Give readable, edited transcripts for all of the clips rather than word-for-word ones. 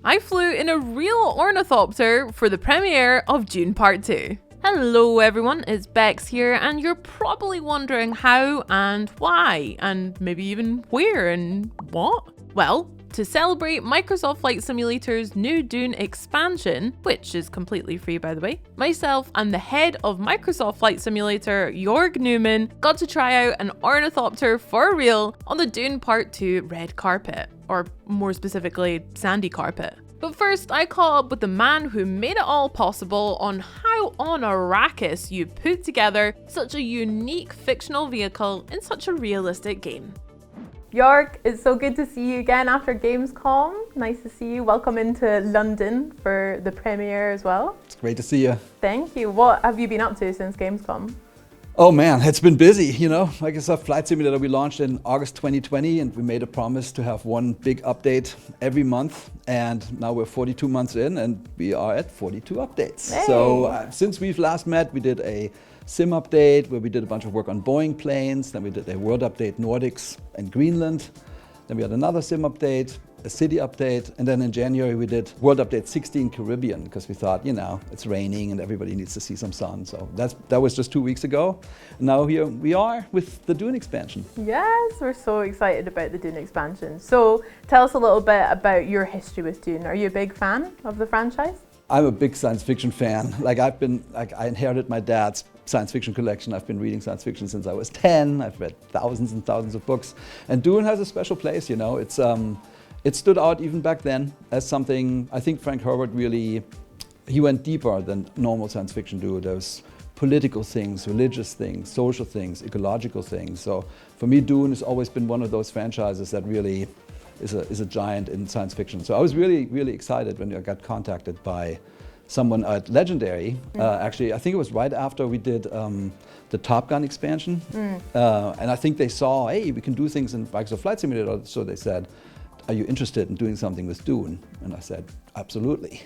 I flew in a real ornithopter for the premiere of Dune Part 2. Hello everyone, it's Bex here, and you're probably wondering how and why, and maybe even where and what? Well, to celebrate Microsoft Flight Simulator's new Dune expansion, which is completely free by the way, myself and the head of Microsoft Flight Simulator, Jorg Neumann, got to try out an ornithopter for real on the Dune Part 2 red carpet, or more specifically, sandy carpet. But first, I caught up with the man who made it all possible on how on Arrakis you put together such a unique fictional vehicle in such a realistic game. Jorg, it's so good to see you again after Gamescom. Nice to see you. Welcome into London for the premiere as well. It's great to see you. Thank you. What have you been up to since Gamescom? Oh man, it's been busy, you know. Microsoft Flight Simulator, we launched in August 2020 and we made a promise to have one big update every month. And now we're 42 months in and we are at 42 updates. Hey. So since we've last met, we did a sim update where we did a bunch of work on Boeing planes. Then we did a world update Nordics and Greenland. Then we had another sim update, a city update, and then in January we did World Update 16 Caribbean because we thought, you know, it's raining and everybody needs to see some sun. So that was just 2 weeks ago. And now here we are with the Dune expansion. Yes, we're so excited about the Dune expansion. So tell us a little bit about your history with Dune. Are you a big fan of the franchise? I'm a big science fiction fan. I inherited my dad's science fiction collection. I've been reading science fiction since I was 10. I've read thousands and thousands of books. And Dune has a special place, you know. It stood out even back then as something, I think Frank Herbert really, he went deeper than normal science fiction do. There's political things, religious things, social things, ecological things. So for me, Dune has always been one of those franchises that really is a giant in science fiction. So I was really, really excited when I got contacted by someone at Legendary. Actually, I think it was right after we did the Top Gun expansion. And I think they saw, hey, we can do things in Microsoft Flight Simulator. So they said, are you interested in doing something with Dune? And I said, absolutely.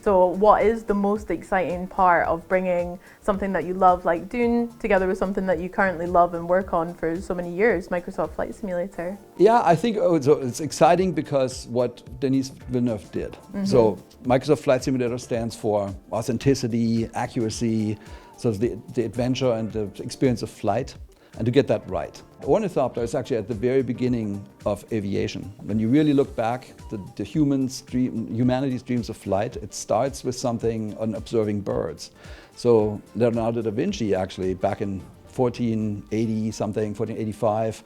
So what is the most exciting part of bringing something that you love like Dune together with something that you currently love and work on for so many years, Microsoft Flight Simulator? Yeah, I think it's exciting because what Denis Villeneuve did. So Microsoft Flight Simulator stands for authenticity, accuracy, so it's the adventure and the experience of flight. And to get that right. Ornithopter is actually at the very beginning of aviation. When you really look back, humanity's dreams of flight, it starts with something on observing birds. So Leonardo da Vinci actually, back in 1485,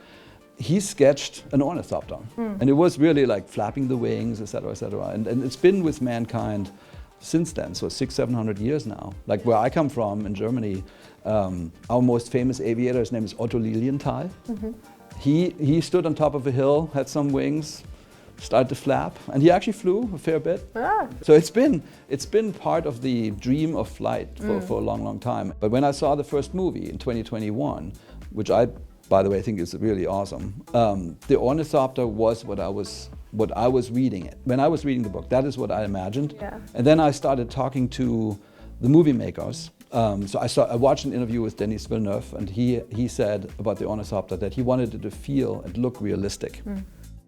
he sketched an ornithopter. And it was really like flapping the wings, etc., etc. And it's been with mankind since then, so 600-700 years now. Like where I come from in Germany, our most famous aviator, his name is Otto Lilienthal. He stood on top of a hill, had some wings, started to flap, and he actually flew a fair bit. So it's been part of the dream of flight for a long, long time. But when I saw the first movie in 2021, which I, by the way, think is really awesome, the ornithopter was what I was reading it. When I was reading the book, that is what I imagined. And then I started talking to the movie makers. So I watched an interview with Denis Villeneuve, and he said about the ornithopter that he wanted it to feel and look realistic,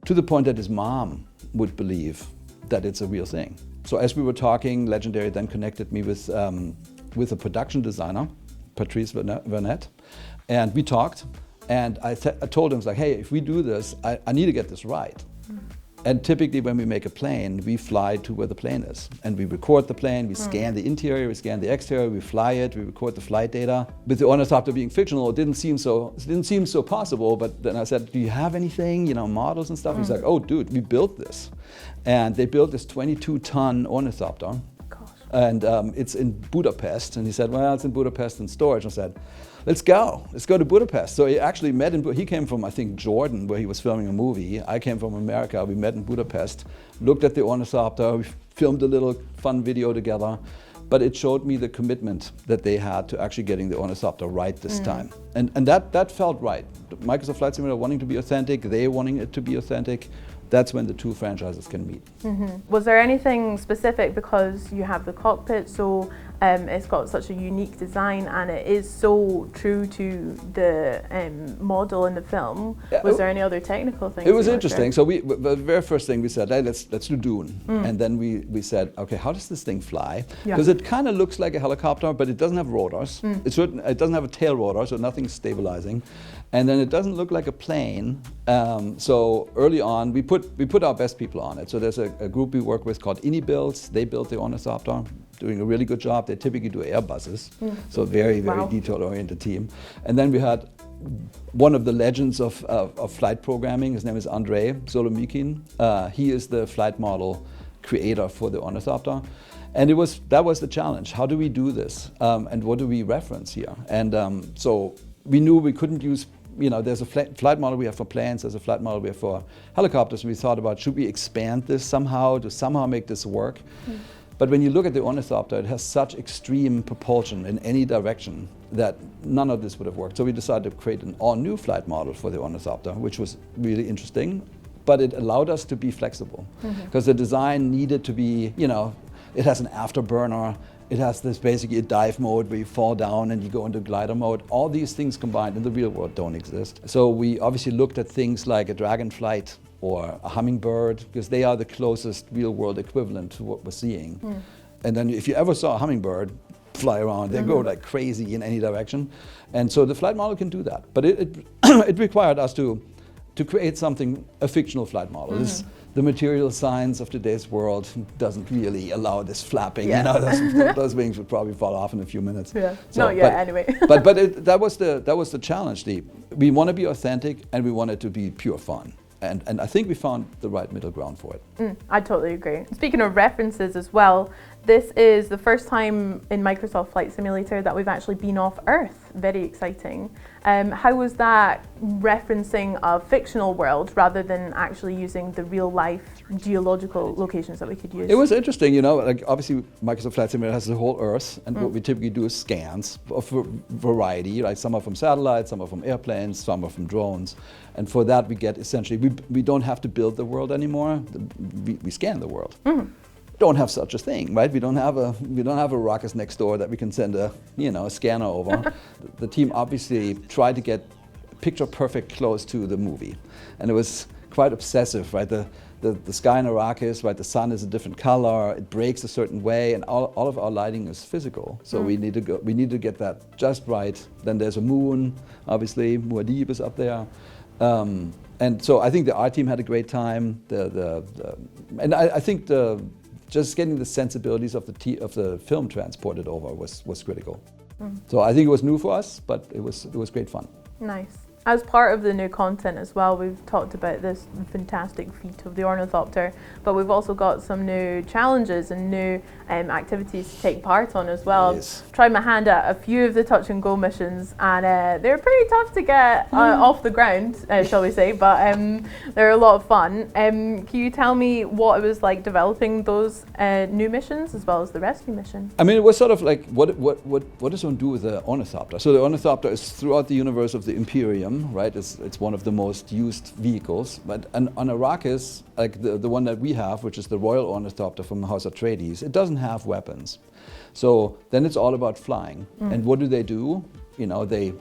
to the point that his mom would believe that it's a real thing. So as we were talking, Legendary then connected me with a production designer, Patrice Vernet, and we talked. And I told him, like, hey, if we do this, I need to get this right. And typically when we make a plane, we fly to where the plane is. And we record the plane, we scan the interior, we scan the exterior, we fly it, we record the flight data. With the ornithopter being fictional, it didn't seem so possible, but then I said, do you have anything, you know, models and stuff? He's like, oh dude, we built this. And they built this 22-ton ornithopter. And it's in Budapest. And he said, well, it's in Budapest in storage. I said, let's go to Budapest. So he actually met he came from, I think, Jordan, where he was filming a movie. I came from America. We met in Budapest, looked at the ornithopter, we filmed a little fun video together. But it showed me the commitment that they had to actually getting the ornithopter right this time. And that felt right. Microsoft Flight Simulator wanting to be authentic, they wanting it to be authentic. That's when the two franchises can meet. Was there anything specific, because you have the cockpit, so It's got such a unique design, and it is so true to the model in the film. Was there any other technical things? It was interesting. So the very first thing we said, hey, let's do Dune, and then we said, okay, how does this thing fly? Because it kind of looks like a helicopter, but it doesn't have rotors. It doesn't have a tail rotor, so nothing's stabilizing, and then it doesn't look like a plane. So early on, we put our best people on it. So there's a group we work with called Builds. They built the Ornithopter, doing a really good job. They typically do Airbuses, so very detail-oriented team. And then we had one of the legends of flight programming. His name is Andrei Solomikin. He is the flight model creator for the Ornithopter. And that was the challenge. How do we do this? And what do we reference here? And so we knew we couldn't use, there's a flight model we have for planes, there's a flight model we have for helicopters. We thought about, should we expand this somehow to somehow make this work? But when you look at the Ornithopter, it has such extreme propulsion in any direction that none of this would have worked. So we decided to create an all-new flight model for the Ornithopter, which was really interesting. But it allowed us to be flexible, because the design needed to be, it has an afterburner. It has this basically a dive mode where you fall down and you go into glider mode. All these things combined in the real world don't exist. So we obviously looked at things like a dragonflight or a hummingbird, because they are the closest real world equivalent to what we're seeing. And then if you ever saw a hummingbird fly around, they go like crazy in any direction. And so the flight model can do that. But it required us to create something, a fictional flight model. The material science of today's world doesn't really allow this flapping. Those wings would probably fall off in a few minutes. Anyway. but that was the challenge. We want to be authentic, and we want it to be pure fun. And I think we found the right middle ground for it. I totally agree. Speaking of references as well, this is the first time in Microsoft Flight Simulator that we've actually been off Earth. Very exciting. How was that referencing a fictional world rather than actually using the real life geological locations that we could use? It was interesting, like obviously Microsoft Flight Simulator has the whole Earth, and what we typically do is scans of variety, right? Some are from satellites, some are from airplanes, some are from drones. And for that we get essentially, we don't have to build the world anymore, we scan the world. Don't have such a thing, right? We don't have a Arrakis next door that we can send a scanner over. The team obviously tried to get picture perfect close to the movie, and it was quite obsessive, right? The sky in Arrakis, right? The sun is a different color, it breaks a certain way, and all of our lighting is physical. So we need to get that just right. Then there's a moon, obviously Muad'Dib is up there. And so I think the art team had a great time. And I think just getting the sensibilities of the film transported over was critical. So I think it was new for us, but it was great fun. Nice. As part of the new content as well, we've talked about this fantastic feat of the Ornithopter, but we've also got some new challenges and new activities to take part on as well. Yes. Tried my hand at a few of the touch and go missions, and they're pretty tough to get off the ground, shall we say, but they're a lot of fun. Can you tell me what it was like developing those new missions as well as the rescue mission? I mean, it was sort of like, what does one do with the Ornithopter? So the Ornithopter is throughout the universe of the Imperium, right? It's one of the most used vehicles. But on Arrakis, like the one that we have, which is the Royal Ornithopter from House Atreides, it doesn't have weapons. So then it's all about flying. And what do? They,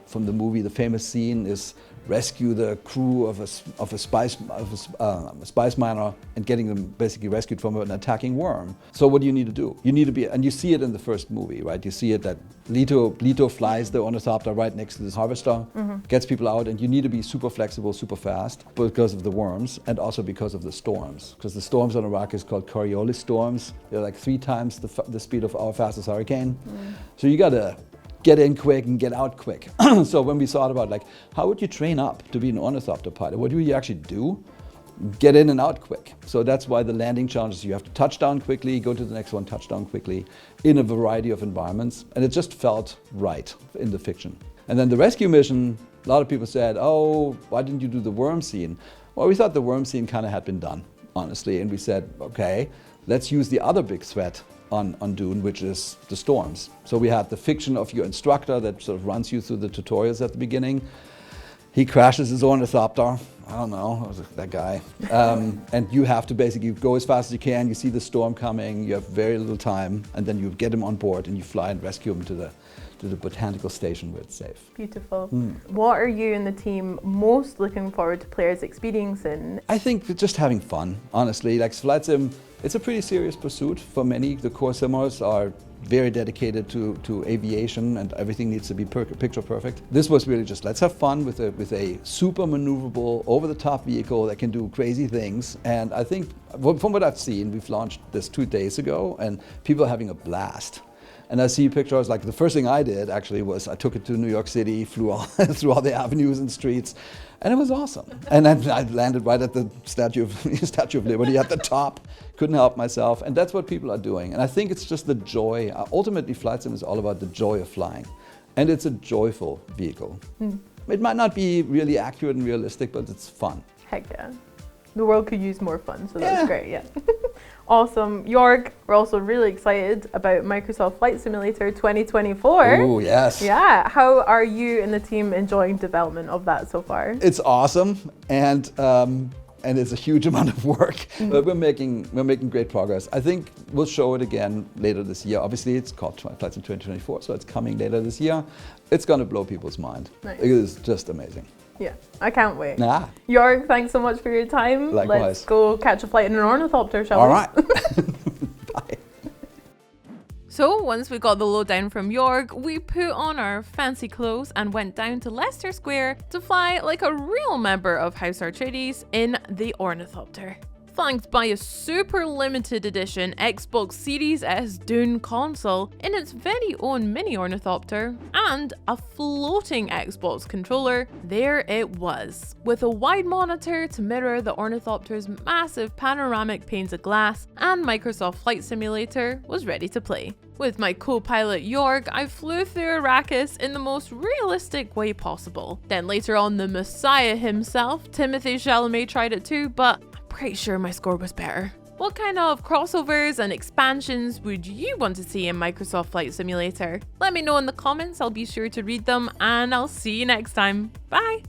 from the movie, the famous scene is rescue the crew of a spice miner and getting them basically rescued from an attacking worm. So what do you need to do? You need to be, and you see it in the first movie, right? You see it that Leto flies the Ornithopter right next to this harvester, gets people out, and you need to be super flexible, super fast because of the worms and also because of the storms. Because the storms on Arrakis called Coriolis storms. They're like 3 times the speed of our fastest hurricane. So you gotta get in quick and get out quick. So when we thought about like, how would you train up to be an Ornithopter pilot? What do you actually do? Get in and out quick. So that's why the landing challenges, you have to touch down quickly, go to the next one, touch down quickly, in a variety of environments. And it just felt right in the fiction. And then the rescue mission, a lot of people said, oh, why didn't you do the worm scene? Well, we thought the worm scene kind of had been done, honestly. And we said, okay, let's use the other big threat on Dune, which is the storms. So we had the fiction of your instructor that sort of runs you through the tutorials at the beginning. He crashes his Ornithopter. I don't know, that guy. And you have to basically go as fast as you can. You see the storm coming, you have very little time, and then you get him on board and you fly and rescue him to the botanical station where it's safe. Beautiful. What are you and the team most looking forward to players experiencing? I think just having fun, honestly. Like flight sim, it's a pretty serious pursuit for many. The core simmers are very dedicated to aviation, and everything needs to be picture perfect. This was really just let's have fun with a super maneuverable, over-the-top vehicle that can do crazy things. And I think from what I've seen, we've launched this 2 days ago, and people are having a blast. And I see pictures, like the first thing I did actually was I took it to New York City, flew all through all the avenues and streets, and it was awesome. And then I landed right at the Statue of Liberty at the top. Couldn't help myself, and that's what people are doing. And I think it's just the joy. Ultimately, flight sim is all about the joy of flying, and it's a joyful vehicle. It might not be really accurate and realistic, but it's fun. Heck yeah. The world could use more fun, so that's great, yeah. Awesome. Jorg, we're also really excited about Microsoft Flight Simulator 2024. Oh, yes. Yeah. How are you and the team enjoying development of that so far? It's awesome, and it's a huge amount of work, but we're making great progress. I think we'll show it again later this year. Obviously, it's called Flight Sim 2024, so it's coming later this year. It's going to blow people's mind. Nice. It is just amazing. Yeah, I can't wait. Nah. Jorg, thanks so much for your time. Likewise. Let's go catch a flight in an ornithopter, shall we? All right. Bye. So once we got the lowdown from Jorg, we put on our fancy clothes and went down to Leicester Square to fly like a real member of House Atreides in the Ornithopter. Flanked by a super limited edition Xbox Series S Dune console in its very own mini ornithopter, and a floating Xbox controller, there it was, with a wide monitor to mirror the ornithopter's massive panoramic panes of glass, and Microsoft Flight Simulator was ready to play. With my co-pilot Jorg, I flew through Arrakis in the most realistic way possible. Then later on, the Messiah himself, Timothée Chalamet, tried it too, but pretty sure my score was better. What kind of crossovers and expansions would you want to see in Microsoft Flight Simulator? Let me know in the comments, I'll be sure to read them, and I'll see you next time. Bye!